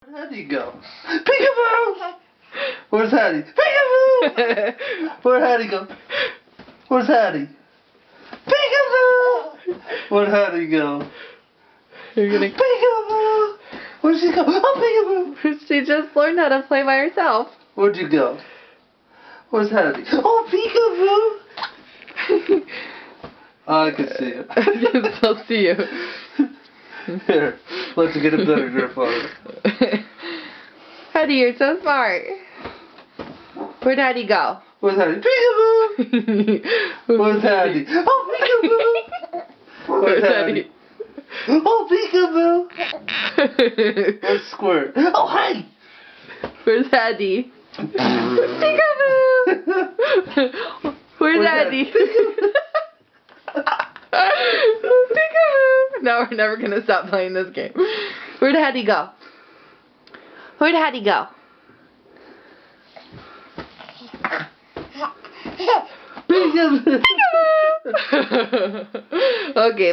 Where'd Hattie go? Peekaboo! Where's Hattie? Peekaboo! Where'd Hattie go? Where's Hattie? Peekaboo! Where'd Hattie go? You're gonna... Peekaboo! Where'd she go? Oh, peekaboo! She just learned how to play by herself. Where'd you go? Where's Hattie? Oh, peekaboo! I can see it. I can still see you. Here, let's get a better grip on it. Hattie, you're so smart. Where'd Hattie go? Where's Hattie? Peekaboo! Where's Hattie? Oh, peekaboo! Where's Hattie? Oh, peekaboo! Where's Squirt? Oh, hi! Where's Hattie? Peekaboo! Where's Hattie? Peekaboo! No, we're never gonna stop playing this game. Where'd Hattie go? Where'd Hattie go? Peekaboo! Okay.